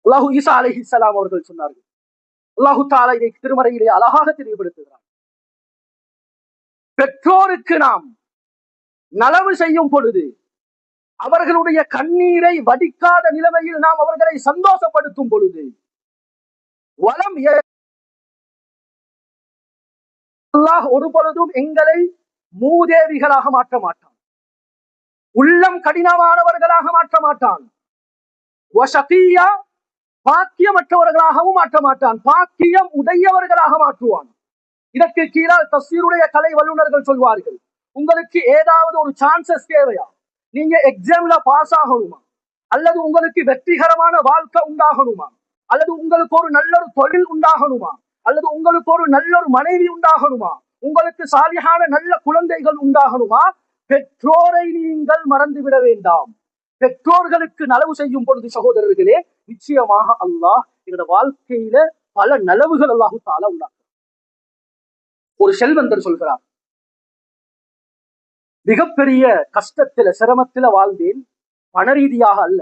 அல்லாஹு ஈசா அலைஹிஸ்ஸலாம் அவர்கள் சொன்னார்கள். அல்லாஹு தஆலா இதை திருமறையிலே அழகாக தெளிவுபடுத்துகிறார். பெற்றோருக்கு நாம் நலவு செய்யும் பொழுது அவர்களுடைய கண்ணீரை வடிக்காத நிலைமையில் நாம் அவர்களை சந்தோஷப்படுத்தும் பொழுது வலம் அல்லாஹ் ஒரு பொழுதும் எங்களை மூதேவிகளாக மாற்ற மாட்டான், உள்ளம் கடினமானவர்களாக மாற்ற மாட்டான், பாக்கியமற்றவர்களாகவும் மாற்ற மாட்டான், பாக்கியம் உடையவர்களாக மாற்றுவான். இதற்கு கீழால் தஃசீருடைய கலை வல்லுநர்கள் சொல்வார்கள், உங்களுக்கு ஏதாவது ஒரு சான்சஸ் தேவையா? நீங்க எக்ஸாம்ல பாஸ் ஆகணுமா, அல்லது உங்களுக்கு வெற்றிகரமான வாழ்க்கை உண்டாகணுமா, அல்லது உங்களுக்கு ஒரு நல்ல ஒரு தொழில் உண்டாகணுமா, அல்லது உங்களுக்கு ஒரு நல்ல ஒரு மனைவி உண்டாகணுமா, உங்களுக்கு சாலிஹான நல்ல குழந்தைகள் உண்டாகணுமா, பெற்றோரை நீங்கள் மறந்துவிட வேண்டாம். பெற்றோர்களுக்கு நலவு செய்யும் பொழுது சகோதரர்களே, நிச்சயமாக அல்லாஹ் எங்களோட வாழ்க்கையில பல நலவுகள் அல்லாஹு தஆலா உண்டாக்குறார். ஒரு செல்வந்தர் சொல்கிறார், மிகப்பெரிய கஷ்டத்துல சிரமத்துல வாழ்ந்தேன், பண ரீதியாக அல்ல.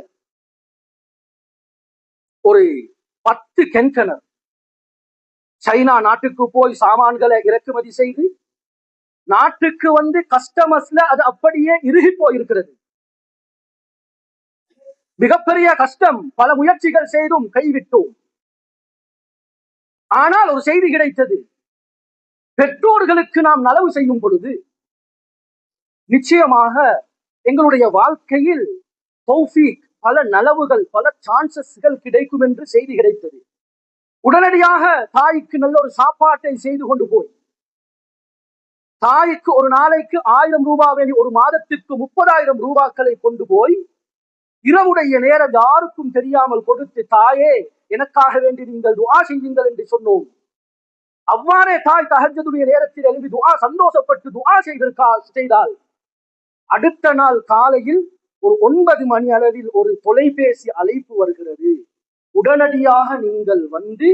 ஒரு 10 கென்கனர் சைனா நாட்டுக்கு போய் சாமான்களை இறக்குமதி செய்து நாட்டுக்கு வந்து கஸ்டமர்ஸ்ல அது அப்படியே இறுகி போயிருக்கிறது. மிகப்பெரிய கஷ்டம், பல முயற்சிகள் செய்தும் கைவிட்டோம். ஆனால் ஒரு செய்தி கிடைத்தது, பெற்றோர்களுக்கு நாம் நலவு செய்யும் பொழுது நிச்சயமாக எங்களுடைய வாழ்க்கையில் தௌஃபீக், பல நலவுகள், பல சான்சஸ்கள் கிடைக்கும் என்று செய்தி கிடைத்தது. உடனடியாக தாய்க்கு நல்ல ஒரு சாப்பாட்டை செய்து கொண்டு போய், தாய்க்கு ஒரு நாளைக்கு 1000 ரூபாய் வேண்டி, ஒரு மாதத்திற்கு 30,000 ரூபாய்களை கொண்டு போய் இரவுடைய நேரம் யாருக்கும் தெரியாமல் கொடுத்து, தாயே எனக்காக வேண்டி நீங்கள் துஆ செய்யுங்கள் என்று சொன்னோம். அவ்வாறே தாய் தஹஜ்ஜுடைய நேரத்தில் எழுப்பி துஆ, சந்தோஷப்பட்டு துஆ செய்தால் அடுத்த நாள் காலையில் ஒரு 9 மணி அளவில் ஒரு தொலைபேசி அழைப்பு வருகிறது. உடனடியாக நீங்கள் வந்து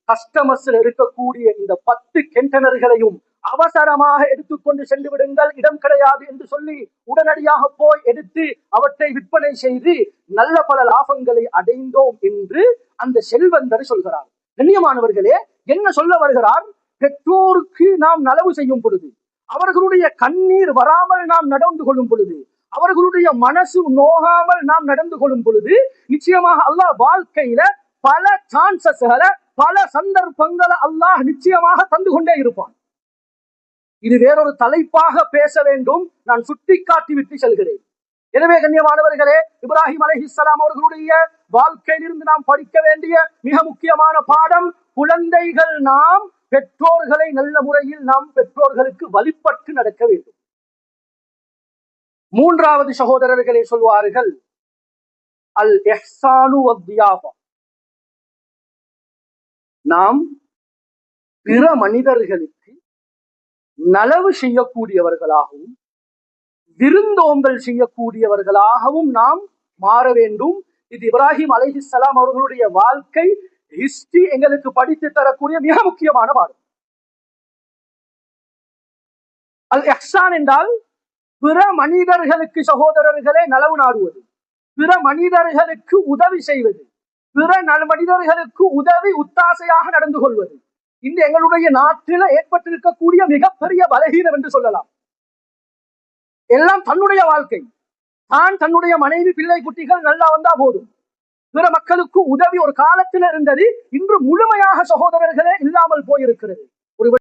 கஸ்டமர்ஸ்ல இருக்கக்கூடிய இந்த 10 கென்டனர்களையும் அவசரமாக எடுத்துக்கொண்டு சென்று விடுங்கள், இடம் கிடையாது என்று சொல்லி உடனடியாக போய் எடுத்து அவற்றை விற்பனை செய்து நல்ல பல லாபங்களை அடைந்தோம் என்று அந்த செல்வந்தர் சொல்கிறார். கண்ணியமானவர்களே, என்ன சொல்ல வருகிறார்? பெற்றோருக்கு நாம் நலவு செய்யும் பொழுது, அவர்களுடைய கண்ணீர் வராமல் நாம் நடந்து கொள்ளும் பொழுது, அவர்களுடைய மனசு நோகாமல் நாம் நடந்து கொள்ளும் பொழுது நிச்சயமாக அல்லாஹ் வாழ்க்கையில பல சான்சஸ்களை, பல சந்தர்ப்பங்களை அல்லாஹ் நிச்சயமாக தந்து கொண்டே இருப்பான். இது வேறொரு தலைப்பாக பேச வேண்டும், நான் சுட்டி காட்டி விட்டு செல்கிறேன். எனவே கண்ணியமானவர்களே, இப்ராஹிம் அலைஹிஸ்ஸலாம் அவர்களுடைய வாழ்க்கையிலிருந்து நாம் படிக்க வேண்டிய மிக முக்கியமான பாடம், குழந்தைகள் நாம் பெற்றோர்களை நல்ல முறையில் நாம் பெற்றோர்களுக்கு வழிபட்டு நடக்க வேண்டும். மூன்றாவது சகோதரர்களே சொல்வார்கள், அல் இஹ்சானு வத்தியாஃபா, நாம் பிற மனிதர்களுக்கு நலவு செய்யக்கூடியவர்களாகவும் விருந்தோம்பல் செய்யக்கூடியவர்களாகவும் நாம் மாற வேண்டும். இது இப்ராஹிம் அலைஹிஸ்ஸலாம் அவர்களுடைய வாழ்க்கை ஹிஸ்டரி எங்களுக்கு படித்து தரக்கூடிய மிக முக்கியமான பாடம். அல் இஹ்சான் என்றால் பிற மனிதர்களுக்கு சகோதரர்களே நலவு நாடுவது, பிற மனிதர்களுக்கு உதவி செய்வது, பிற மனிதர்களுக்கு உதவி உத்தாசையாக நடந்து கொள்வது. இந்த எங்களுடைய நாட்டில ஏற்பட்டிருக்கக்கூடிய மிகப்பெரிய பலகீனம் என்று சொல்லலாம். எல்லாம் தன்னுடைய வாழ்க்கை, தான் தன்னுடைய மனைவி பிள்ளை குட்டிகள் நல்லா வந்தா போதும். பிற மக்களுக்கு உதவி ஒரு காலத்தில் இருந்தது, இன்று முழுமையாக சகோதரர்களே இல்லாமல் போயிருக்கிறது.